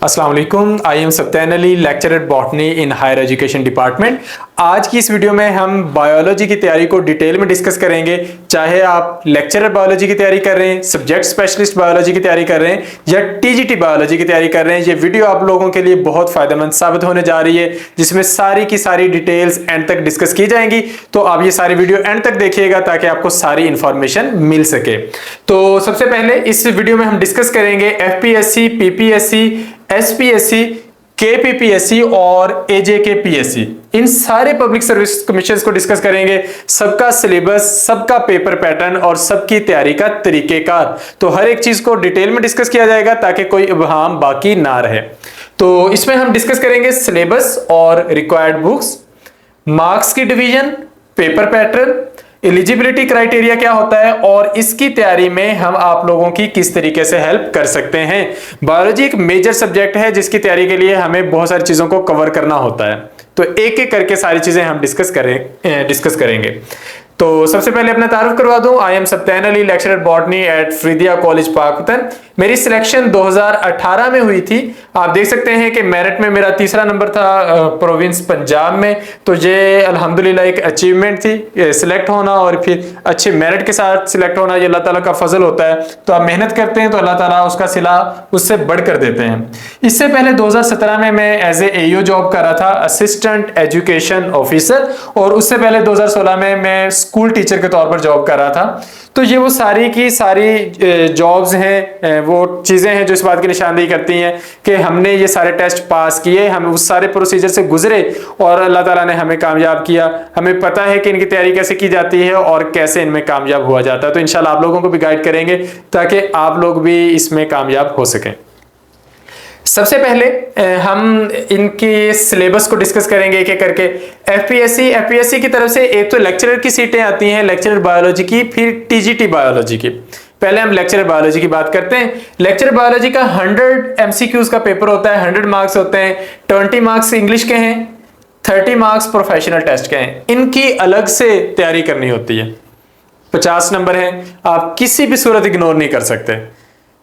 अस्सलाम वालेकुम। I am Satyan Ali, lecturer botany in higher education department. आज की इस वीडियो में हम बायोलॉजी की तैयारी को डिटेल में डिस्कस करेंगे। चाहे आप लेक्चरर बायोलॉजी की तैयारी कर रहे हैं, सब्जेक्ट स्पेशलिस्ट बायोलॉजी की तैयारी कर रहे हैं या टीजीटी बायोलॉजी की तैयारी कर रहे हैं, ये वीडियो आप लोगों के लिए बहुत फायदेमंद साबित होने जा रही है, जिसमें सारी की सारी डिटेल्स एंड तक डिस्कस की जाएंगी। तो आप ये सारी वीडियो एंड तक देखिएगा ताकि आपको सारी इंफॉर्मेशन मिल सके। तो सबसे पहले इस वीडियो में हम डिस्कस करेंगे एफपीएससी, पीपीएससी, एसपीएससी, केपीपीएससी और एजेकेपीएससी, इन सारे पब्लिक सर्विस कमीशन को डिस्कस करेंगे। सबका सिलेबस, सबका पेपर पैटर्न और सबकी तैयारी का तरीकेकार, तो हर एक चीज को डिटेल में डिस्कस किया जाएगा ताकि कोई इबहम बाकी ना रहे। तो इसमें हम डिस्कस करेंगे सिलेबस और रिक्वायर्ड बुक्स, मार्क्स की division, paper pattern, eligibility criteria क्या होता है और इसकी तैयारी में हम आप लोगों की किस तरीके से हेल्प कर सकते हैं। बायोलॉजी एक मेजर सब्जेक्ट है जिसकी तैयारी के लिए हमें बहुत सारी चीजों को कवर करना होता है, तो एक एक करके सारी चीजें हम डिस्कस करेंगे। तो सबसे पहले अपना तारुफ करवा दूं। I am Satyan Ali, lecturer botany at Faridia college Pakpattan. मेरी सिलेक्शन 2018 में हुई थी। आप देख सकते हैं कि मेरिट में मेरा तीसरा नंबर था प्रोविंस पंजाब में, तो ये अल्हम्दुलिल्लाह एक अचीवमेंट थी। सिलेक्ट होना और फिर अच्छे मेरिट के साथ सिलेक्ट होना, ये अल्लाह ताला का फजल होता है। तो आप मेहनत करते हैं तो अल्लाह ताला उसका सिला उससे बढ़कर देते हैं। इससे पहले 2017 में मैं एज ए एईओ जॉब कर रहा था, असिस्टेंट एजुकेशन ऑफिसर, और उससे पहले 2016 में मैं स्कूल टीचर के तौर पर जॉब कर रहा था। तो ये वो सारी की सारी जॉब्स हैं, वो चीज़ें हैं जो इस बात की निशानदेही करती हैं कि हमने ये सारे टेस्ट पास किए, हम उस सारे प्रोसीजर से गुजरे और अल्लाह ताला ने हमें कामयाब किया। हमें पता है कि इनकी तैयारी कैसे की जाती है और कैसे इनमें कामयाब हुआ जाता है। तो इंशाल्लाह आप लोगों को भी गाइड करेंगे ताकि आप लोग भी इसमें कामयाब हो सकें। सबसे पहले हम इनके सिलेबस को डिस्कस करेंगे एक एक करके। एफपीएससी की तरफ से एक तो लेक्चरर की सीटें आती हैं, लेक्चरर बायोलॉजी की, फिर टीजीटी बायोलॉजी की। पहले हम लेक्चरर बायोलॉजी की बात करते हैं। लेक्चरर बायोलॉजी का 100 एमसीक्यूज का पेपर होता है, 100 मार्क्स होते हैं। 20 मार्क्स इंग्लिश के हैं, 30 मार्क्स प्रोफेशनल टेस्ट के हैं। इनकी अलग से तैयारी करनी होती है। 50 नंबर हैं, आप किसी भी सूरत इग्नोर नहीं कर सकते।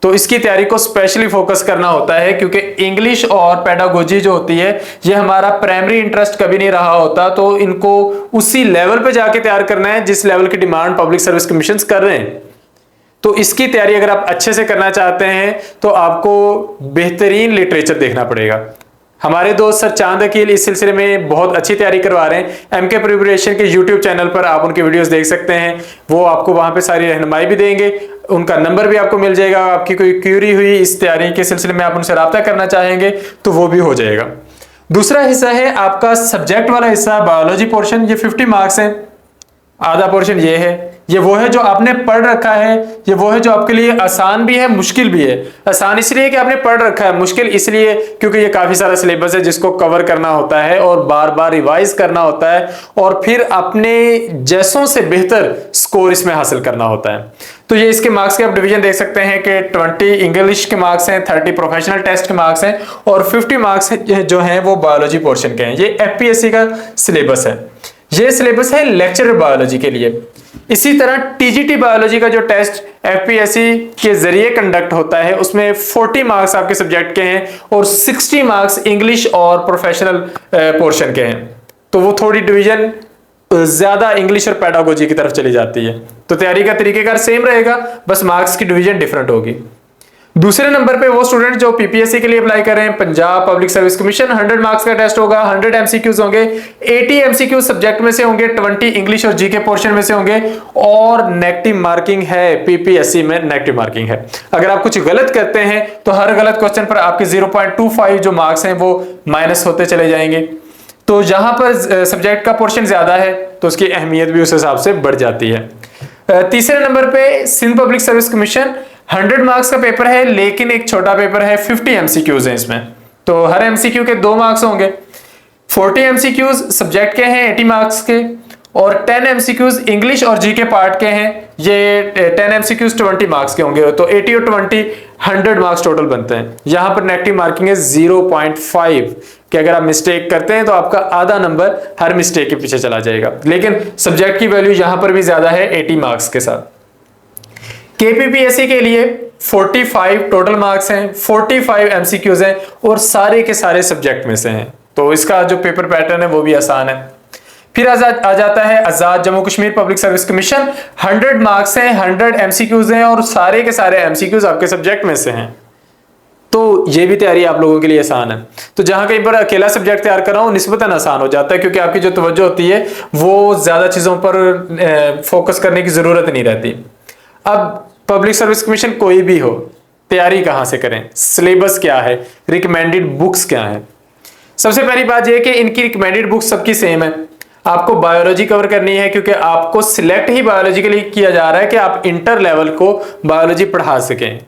तो इसकी तैयारी को स्पेशली फोकस करना होता है क्योंकि इंग्लिश और पेडागोजी जो होती है ये हमारा प्राइमरी इंटरेस्ट कभी नहीं रहा होता, तो इनको उसी लेवल पे जाके तैयार करना है जिस लेवल की डिमांड पब्लिक सर्विस कमीशन कर रहे हैं। तो इसकी तैयारी अगर आप अच्छे से करना चाहते हैं तो आपको बेहतरीन लिटरेचर देखना पड़ेगा। हमारे दोस्त सर चांद अकील इस सिलसिले में बहुत अच्छी तैयारी करवा रहे हैं। एमके प्रिपरेशन के यूट्यूब चैनल पर आप उनके वीडियोस देख सकते हैं, वो आपको वहां पे सारी रहनुमाई भी देंगे। उनका नंबर भी आपको मिल जाएगा। आपकी कोई क्यूरी हुई इस तैयारी के सिलसिले में, आप उनसे राब्ता करना चाहेंगे तो वो भी हो जाएगा। दूसरा हिस्सा है आपका सब्जेक्ट वाला हिस्सा, बायोलॉजी पोर्शन। ये 50 मार्क्स है। आधा पोर्शन ये है, ये वो है जो आपने पढ़ रखा है, ये वो है जो आपके लिए आसान भी है, मुश्किल भी है। आसान इसलिए कि आपने पढ़ रखा है, मुश्किल इसलिए क्योंकि ये काफी सारा सिलेबस है जिसको कवर करना होता है और बार बार रिवाइज करना होता है और फिर अपने जैसों से बेहतर स्कोर इसमें हासिल करना होता है। तो ये इसके मार्क्स के आप डिवीजन देख सकते हैं कि 20 इंग्लिश के मार्क्स हैं, 30 प्रोफेशनल टेस्ट के मार्क्स हैं और 50 मार्क्स जो हैं वो बायोलॉजी पोर्शन के हैं। ये एफपीएससी का सिलेबस है। ये सिलेबस है लेक्चरर बायोलॉजी के लिए। इसी तरह टीजीटी बायोलॉजी का जो टेस्ट एफपीएससी के जरिए कंडक्ट होता है उसमें 40 मार्क्स आपके सब्जेक्ट के हैं और 60 मार्क्स इंग्लिश और प्रोफेशनल पोर्शन के हैं। तो वो थोड़ी डिवीजन ज्यादा इंग्लिश और पेडागोजी की तरफ चली जाती है। तो तैयारी का तरीकेकार सेम रहेगा, बस मार्क्स की डिवीजन डिफरेंट होगी। दूसरे नंबर पे वो स्टूडेंट जो पीपीएससी के लिए अप्लाई कर रहे हैं, Punjab public service commission, 100 marks का टेस्ट होगा, 100 एमसीक्यूज होंगे, 80 एमसीक्यूज सब्जेक्ट में से होंगे, 20 इंग्लिश और जीके पोर्शन में से होंगे और नेगेटिव मार्किंग है। पीपीएससी में नेगेटिव मार्किंग है। अगर आप कुछ गलत करते हैं तो हर गलत क्वेश्चन पर आपके 0.25 जो मार्क्स हैं वो माइनस होते चले जाएंगे। तो जहां पर सब्जेक्ट का पोर्शन ज्यादा है तो उसकी अहमियत भी उस हिसाब से बढ़ जाती है। तीसरे नंबर पे Sindh public service commission, 100 marks का पेपर है लेकिन एक छोटा पेपर है, 50 एमसीक्यूज हैं इसमें। तो हर एमसीक्यू के 2 मार्क्स होंगे। 40 एमसीक्यूज सब्जेक्ट के हैं 80 मार्क्स के और 10 एमसीक्यूज इंग्लिश और जीके पार्ट के हैं। ये 10 एमसीक्यूज 20 मार्क्स के होंगे, तो 80 और 20 100 मार्क्स टोटल बनते हैं। यहां पर नेगेटिव मार्किंग है 0.5 कि अगर आप मिस्टेक करते हैं तो आपका आधा नंबर हर मिस्टेक के पीछे चला जाएगा, लेकिन सब्जेक्ट की वैल्यू यहां पर भी ज्यादा है 80 मार्क्स के साथ। केपीपीएससी के लिए 45 टोटल मार्क्स हैं, 45 एमसीक्यूज हैं और सारे के सारे सब्जेक्ट में से हैं, तो इसका जो पेपर पैटर्न है वो भी आसान है। फिर आ जाता है Azad Jammu Kashmir public service commission, 100 marks हैं, 100 एमसीक्यूज हैं और सारे के सारे एमसीक्यूज आपके सब्जेक्ट में से हैं, तो ये भी तैयारी आप लोगों के लिए आसान है। तो जहां कहीं पर अकेला सब्जेक्ट तैयार कर रहा हूं निस्बतन आसान हो जाता है, क्योंकि आपकी जो तवज्जो होती है वो ज्यादा चीजों पर फोकस करने की जरूरत नहीं रहती। अब पब्लिक सर्विस कमीशन कोई भी हो, तैयारी कहां से करें, सिलेबस क्या है, रिकमेंडेड बुक्स क्या है। सबसे पहली बात यह कि इनकी रिकमेंडेड बुक्स सबकी सेम है। आपको बायोलॉजी कवर करनी है, क्योंकि आपको सिलेक्ट ही बायोलॉजी के लिए किया जा रहा है कि आप इंटर लेवल को बायोलॉजी पढ़ा सकें,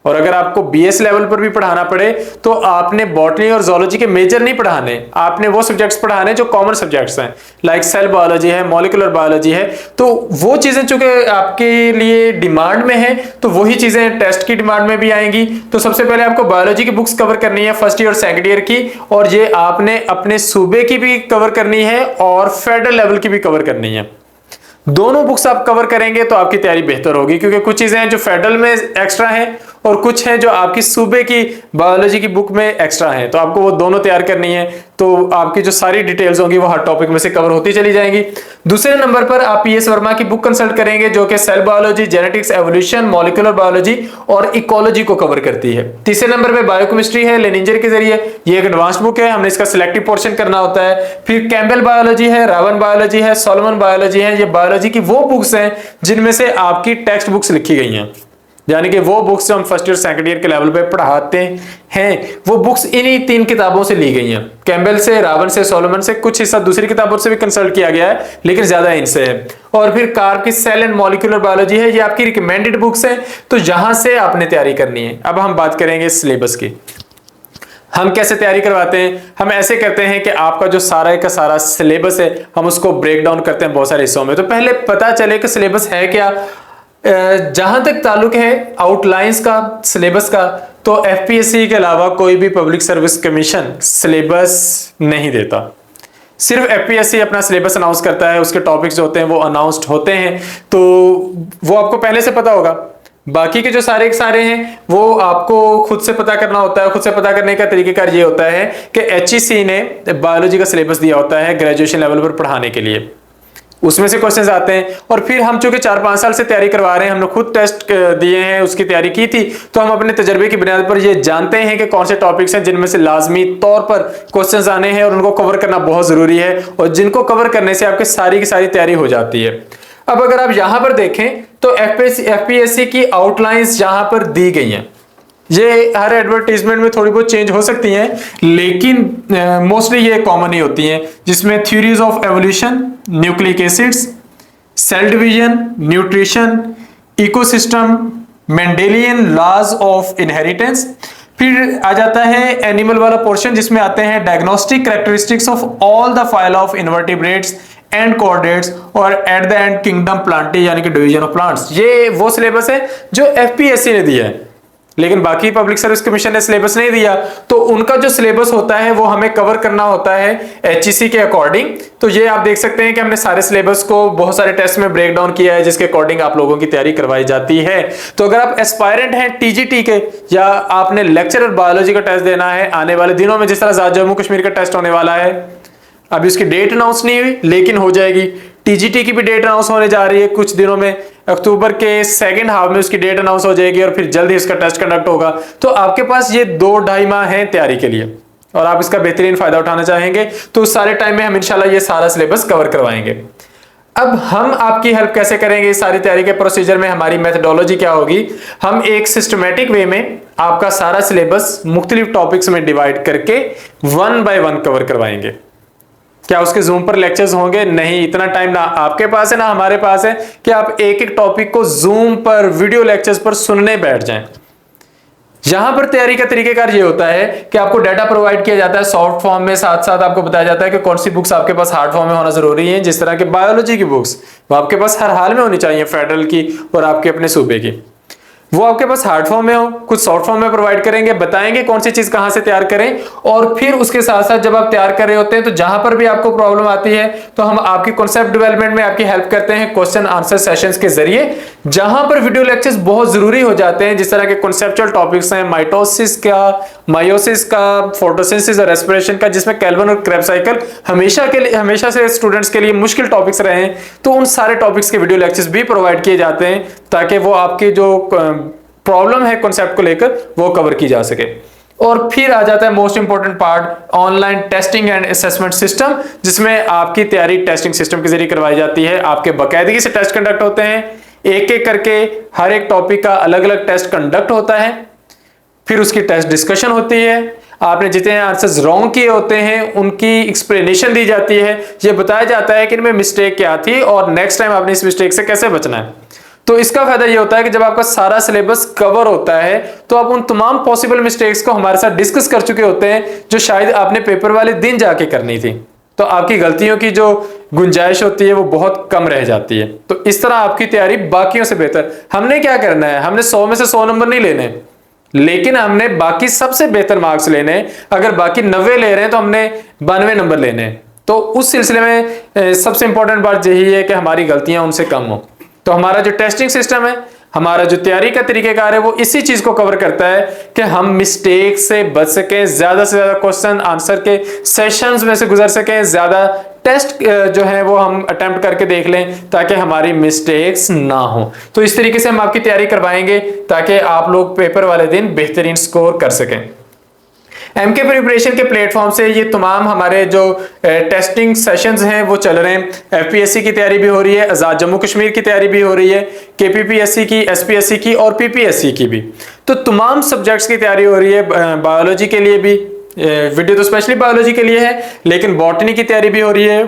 और अगर आपको बीएस लेवल पर भी पढ़ाना पड़े तो आपने बॉटनी और जूलॉजी के मेजर नहीं पढ़ाने, आपने वो सब्जेक्ट्स पढ़ाने जो कॉमन सब्जेक्ट्स हैं, लाइक सेल बायोलॉजी है, मॉलिक्यूलर बायोलॉजी है। तो वो चीजें चूंकि आपके लिए डिमांड में है तो वही चीजें टेस्ट की डिमांड में भी आएंगी। तो सबसे पहले आपको बायोलॉजी की बुक्स कवर करनी है, फर्स्ट ईयर और सेकेंड ईयर की, और ये आपने अपने सूबे की भी कवर करनी है और फेडरल लेवल की भी कवर करनी है। दोनों बुक्स आप कवर करेंगे तो आपकी तैयारी बेहतर होगी, क्योंकि कुछ चीजें हैं जो फेडरल में एक्स्ट्रा हैं और कुछ हैं जो आपकी सूबे की बायोलॉजी की बुक में एक्स्ट्रा हैं, तो आपको वो दोनों तैयार करनी है। तो आपकी जो सारी डिटेल्स होंगी वो हर टॉपिक में से कवर होती चली जाएंगी। दूसरे नंबर पर आप पीएस वर्मा की बुक कंसल्ट करेंगे, जो कि cell biology, genetics, evolution, molecular biology और इकोलॉजी को कवर करती है। तीसरे नंबर पर बायोकेमिस्ट्री है लेनिंजर के जरिए, ये एक एडवांस बुक है, हमने इसका सिलेक्टिव पोर्शन करना होता है। फिर कैम्बेल बायोलॉजी है, रावन बायोलॉजी है, सोलोमन बायोलॉजी है। ये बायोलॉजी की वो बुक्स हैं जिनमें से आपकी टेक्स्ट बुक्स लिखी गई हैं, यानी कि वो बुक्स जो हम फर्स्ट ईयर सेकंड ईयर के लेवल पे पढ़ाते हैं वो बुक्स इन्हीं 3 किताबों से ली गई हैं, कैम्बेल से, रावन से, सोलोमन से, कुछ हिस्सा दूसरी किताबों से भी कंसल्ट किया गया है लेकिन ज्यादा इनसे है। और फिर कार्प की सेल एंड मॉलिक्यूलर बायोलॉजी है, ये आपकी रिकमेंडेड बुक्स हैं, तो यहां से आपने तैयारी करनी है। अब हम बात करेंगे सिलेबस की। हम कैसे तैयारी करवाते हैं? हम ऐसे करते हैं कि आपका जो सारा का सारा सिलेबस है हम उसको ब्रेक डाउन करते हैं बहुत सारे हिस्सों में। तो पहले पता चले कि सिलेबस है क्या। जहां तक ताल्लुक है आउटलाइंस का, सिलेबस का, तो एफपीएससी के अलावा कोई भी पब्लिक सर्विस कमीशन सिलेबस नहीं देता। सिर्फ एफपीएससी अपना सिलेबस अनाउंस करता है, उसके टॉपिक्स जो होते हैं वो अनाउंस्ड होते हैं, तो वो आपको पहले से पता होगा। बाकी के जो सारे के सारे हैं वो आपको खुद से पता करना होता है। खुद से पता करने का तरीकेकार ये होता है कि एचईसी ने बायोलॉजी का सिलेबस दिया होता है ग्रेजुएशन लेवल पर पढ़ाने के लिए, उसमें से क्वेश्चंस आते हैं। और फिर हम चूंकि 4-5 साल से तैयारी करवा रहे हैं, हमने खुद टेस्ट दिए हैं, उसकी तैयारी की थी, तो हम अपने तजर्बे की बुनियाद पर ये जानते हैं कि कौन से टॉपिक्स हैं जिनमें से लाजमी तौर पर क्वेश्चंस आने हैं और उनको कवर करना बहुत जरूरी है, और जिनको कवर करने से आपकी सारी की सारी तैयारी हो जाती है। अब अगर आप यहां पर देखें तो एफपीएससी की आउटलाइंस यहां पर दी गई हैं। ये हर एडवर्टीजमेंट में थोड़ी बहुत चेंज हो सकती हैं, लेकिन मोस्टली ये कॉमन ही होती हैं, जिसमें theories of evolution, nucleic acids, cell division, nutrition, ecosystem, Mendelian laws of inheritance. फिर आ जाता है एनिमल वाला पोर्शन, जिसमें आते हैं diagnostic characteristics of all the phyla of invertebrates and chordates, और at the end kingdom plantae यानी कि डिवीजन ऑफ प्लांट्स। ये वो सिलेबस है जो एफपीएससी ने दिया है, लेकिन बाकी पब्लिक सर्विस कमीशन ने सिलेबस नहीं दिया, तो उनका जो सिलेबस होता है वो हमें कवर करना होता है एचईसी के अकॉर्डिंग। तो ये आप देख सकते हैं कि हमने सारे सिलेबस को बहुत सारे टेस्ट में ब्रेक डाउन किया है, जिसके अकॉर्डिंग आप लोगों की तैयारी करवाई जाती है। तो अगर आप एस्पायरेंट हैं टीजीटी के, या आपने लेक्चरर बायोलॉजी का टेस्ट देना है आने वाले दिनों में, जिस तरह जम्मू कश्मीर का टेस्ट होने वाला है, अभी उसकी डेट अनाउंस नहीं हुई लेकिन हो जाएगी। टीजीटी की भी डेट अनाउंस होने जा रही है कुछ दिनों में, अक्टूबर के सेकंड हाफ में उसकी डेट अनाउंस हो जाएगी और फिर जल्द ही उसका टेस्ट कंडक्ट होगा। तो आपके पास ये 2-2.5 माह हैं तैयारी के लिए, और आप इसका बेहतरीन फायदा उठाना चाहेंगे तो उस सारे टाइम में हम इंशाल्लाह ये सारा सिलेबस कवर करवाएंगे। अब हम आपकी हेल्प कैसे करेंगे इस सारी तैयारी के प्रोसीजर में? हमारी मेथडोलॉजी क्या होगी? हम एक सिस्टमेटिक वे में आपका सारा सिलेबस मुख्तलिफ टॉपिक्स में डिवाइड करके 1 by 1 कवर करवाएंगे। क्या उसके जूम पर लेक्चर्स होंगे? नहीं, इतना टाइम ना आपके पास है ना हमारे पास है कि आप एक एक टॉपिक को जूम पर वीडियो लेक्चर्स पर सुनने बैठ जाएं। यहां पर तैयारी का तरीकेकार ये होता है कि आपको डाटा प्रोवाइड किया जाता है सॉफ्ट फॉर्म में, साथ साथ आपको बताया जाता है कि कौन सी बुक्स आपके पास हार्ड फॉर्म में होना जरूरी है। जिस तरह के बायोलॉजी की बुक्स वो आपके पास हर हाल में होनी चाहिए, फेडरल की और आपके अपने सूबे की। वो आपके पास हार्ड फॉर्म में हो, कुछ शॉर्ट फॉर्म में प्रोवाइड करेंगे, बताएंगे कौन सी चीज कहां से तैयार करें। और फिर उसके साथ साथ जब आप तैयार कर रहे होते हैं तो जहां पर भी आपको प्रॉब्लम आती है तो हम आपकी कॉन्सेप्ट डेवलपमेंट में आपकी हेल्प करते हैं क्वेश्चन आंसर सेशंस के जरिए। जहां पर वीडियो लेक्चर्स बहुत जरूरी हो जाते हैं, जिस तरह के कॉन्सेप्चुअल टॉपिक्स हैं, माइटोसिस का, मायोसिस का, फोटोसिंथेसिस और रेस्पिरेशन का, जिसमें कैल्विन और क्रेब्स साइकिल हमेशा से स्टूडेंट्स के लिए मुश्किल टॉपिक्स रहे हैं, तो उन सारे टॉपिक्स के वीडियो लेक्चर्स भी प्रोवाइड किए जाते हैं ताकि वो आपकी जो प्रॉब्लम है कॉन्सेप्ट को लेकर वो कवर की जा सके। और फिर आ जाता है most important part, online testing and assessment system, जिसमें आपकी तैयारी टेस्टिंग सिस्टम के जरिए करवाई जाती है। आपके बाकायदगी से टेस्ट कंडक्ट होते हैं, एक एक करके हर एक टॉपिक का अलग अलग टेस्ट कंडक्ट होता है, फिर उसकी टेस्ट डिस्कशन होती है। आपने जितने आंसर्स रॉन्ग किए होते हैं उनकी एक्सप्लेनेशन दी जाती है, यह बताया जाता है कि इनमें मिस्टेक क्या थी और नेक्स्ट टाइम आपने इस मिस्टेक से कैसे बचना है। तो इसका फायदा ये होता है कि जब आपका सारा सिलेबस कवर होता है तो आप उन तमाम पॉसिबल मिस्टेक्स को हमारे साथ डिस्कस कर चुके होते हैं जो शायद आपने पेपर वाले दिन जाके करनी थी। तो आपकी गलतियों की जो गुंजाइश होती है वो बहुत कम रह जाती है। तो इस तरह आपकी तैयारी बाकियों से बेहतर। हमने क्या करना है, हमने 100 में से 100 नंबर नहीं लेने, लेकिन हमने बाकी सबसे बेहतर मार्क्स लेने हैं। अगर बाकी 90 ले रहे हैं तो हमने 92 नंबर लेने हैं। तो उस सिलसिले में सबसे इंपॉर्टेंट बात यही है कि हमारी गलतियां उनसे कम हो। तो हमारा जो टेस्टिंग सिस्टम है, हमारा जो तैयारी का तरीकेकार है, वो इसी चीज को कवर करता है कि हम मिस्टेक से बच सकें, ज्यादा से ज्यादा क्वेश्चन आंसर के सेशंस में से गुजर सकें, ज्यादा टेस्ट जो है वो हम अटेम्प्ट करके देख लें ताकि हमारी मिस्टेक्स ना हो। तो इस तरीके से हम आपकी तैयारी करवाएंगे ताकि आप लोग पेपर वाले दिन बेहतरीन स्कोर कर सकें। एमके प्रिपरेशन के प्लेटफॉर्म से ये तमाम हमारे जो टेस्टिंग सेशंस हैं वो चल रहे हैं। एफपीएससी की तैयारी भी हो रही है, आजाद जम्मू कश्मीर की तैयारी भी हो रही है, केपीपीएससी की, एसपीएससी की और पीपीएससी की भी। तो तमाम सब्जेक्ट्स की तैयारी हो रही है। बायोलॉजी के लिए भी वीडियो तो स्पेशली बायोलॉजी के लिए है, लेकिन बॉटनी की तैयारी भी हो रही है,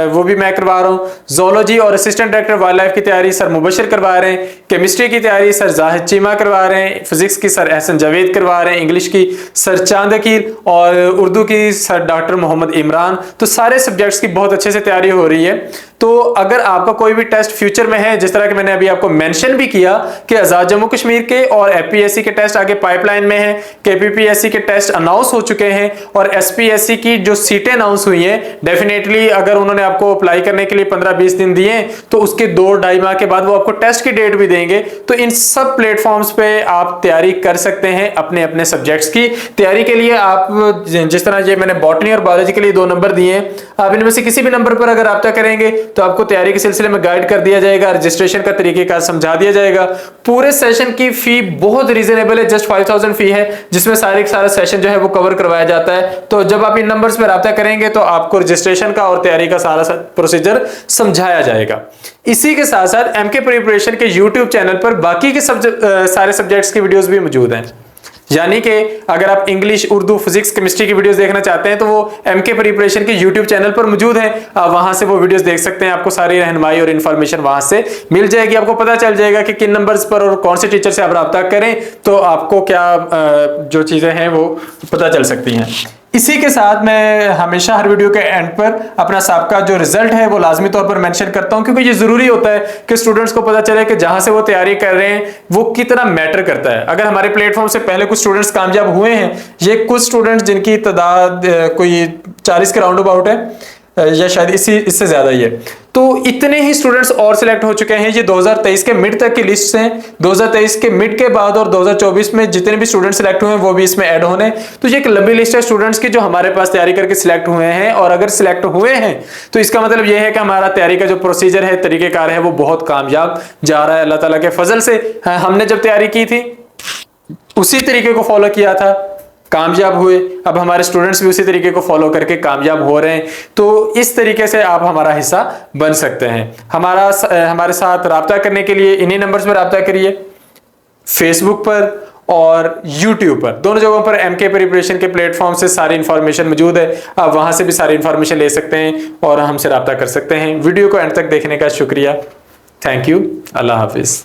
वो भी मैं करवा रहा हूँ। जोलॉजी और असिस्टेंट डायरेक्टर वाइल्ड लाइफ की तैयारी सर मुबशर करवा रहे हैं। केमिस्ट्री की तैयारी सर जाहिद चीमा करवा रहे हैं। फिजिक्स की सर एहसन जावेद करवा रहे हैं। इंग्लिश की सर चांद अकील और उर्दू की सर डॉक्टर मोहम्मद इमरान। तो सारे सब्जेक्ट्स की बहुत अच्छे से तैयारी हो रही है। तो अगर आपका कोई भी टेस्ट फ्यूचर में है, जिस तरह के मैंने अभी आपको मेंशन भी किया कि आजाद जम्मू कश्मीर के और एफपीएससी के टेस्ट आगे पाइपलाइन में है, केपीपीएससी के टेस्ट अनाउंस हो चुके हैं और एसपीएससी की जो सीटें अनाउंस हुई हैं, डेफिनेटली अगर उन्होंने आपको अप्लाई करने के लिए 15-20 दिन दिए तो उसके 2-2.5 माह के बाद वो आपको टेस्ट की डेट भी देंगे। तो इन सब प्लेटफॉर्म्स पे आप तैयारी कर सकते हैं अपने अपने सब्जेक्ट्स की तैयारी के लिए। आप जिस तरह ये मैंने बॉटनी और बायोलॉजी के लिए 2 नंबर दिए हैं, आप इनमें से किसी भी नंबर पर अगर रब्ता करेंगे तो आपको तैयारी के सिलसिले में गाइड कर दिया जाएगा, रजिस्ट्रेशन का तरीकेकार समझा दिया जाएगा। पूरे सेशन की फी बहुत रीजनेबल है, जस्ट 5000 फी है, जिसमें सारा सेशन जो है वो कवर करवाया जाता है। तो जब आप इन नंबर्स पर रब्ता करेंगे तो आपको रजिस्ट्रेशन का और तैयारी का सारा प्रोसीजर समझाया जाएगा। इसी के साथ साथ एमके प्रिपरेशन के यूट्यूब चैनल पर बाकी के सारे सब्जेक्ट्स की वीडियोस भी मौजूद हैं। यानी कि अगर आप इंग्लिश, उर्दू, फिजिक्स, केमिस्ट्री की वीडियोस देखना चाहते हैं तो वो एमके प्रिपरेशन के यूट्यूब चैनल पर मौजूद है। आप वहां से वो वीडियोस देख सकते हैं। आपको सारी रहनुमाई और इन्फॉर्मेशन वहां से मिल जाएगी। आपको पता चल जाएगा कि किन नंबर्स पर और कौन से टीचर से आप रब्ता करें तो आपको क्या जो चीजें हैं वो पता चल सकती हैं। इसी के साथ मैं हमेशा हर वीडियो के एंड पर अपना सबका जो रिजल्ट है वो लाजमी तौर पर मेंशन करता हूं, क्योंकि ये जरूरी होता है कि स्टूडेंट्स को पता चले कि जहां से वो तैयारी कर रहे हैं वो कितना मैटर करता है। अगर हमारे प्लेटफॉर्म से पहले कुछ स्टूडेंट्स कामयाब हुए हैं, ये कुछ स्टूडेंट्स जिनकी तादाद कोई 40 के राउंड अबाउट है या शायद इससे ज्यादा ही है, तो इतने ही स्टूडेंट्स और सिलेक्ट हो चुके हैं। ये 2023 के मिड तक की लिस्ट हैं। 2023 के मिड के बाद और 2024 में जितने भी स्टूडेंट सिलेक्ट हुए हैं वो भी इसमें ऐड होने। तो ये एक लंबी लिस्ट है स्टूडेंट्स की जो हमारे पास तैयारी करके सिलेक्ट हुए हैं। और अगर सिलेक्ट हुए हैं तो इसका मतलब ये है कि हमारा तैयारी का जो प्रोसीजर है, तरीकेकार है, वो बहुत कामयाब जा रहा है। अल्लाह ताला के फजल से हमने जब तैयारी की थी उसी तरीके को फॉलो किया था, कामयाब हुए। अब हमारे स्टूडेंट्स भी उसी तरीके को फॉलो करके कामयाब हो रहे हैं। तो इस तरीके से आप हमारा हिस्सा बन सकते हैं। हमारे साथ रब्ता करने के लिए इन्हीं नंबर्स पर रब्ता करिए, फेसबुक पर और यूट्यूब पर, दोनों जगहों पर एमके प्रिपरेशन के प्लेटफॉर्म से सारी इंफॉर्मेशन मौजूद है। आप वहां से भी सारी इंफॉर्मेशन ले सकते हैं और हमसे रब्ता कर सकते हैं। वीडियो को एंड तक देखने का शुक्रिया। Thank you. Allah Hafiz.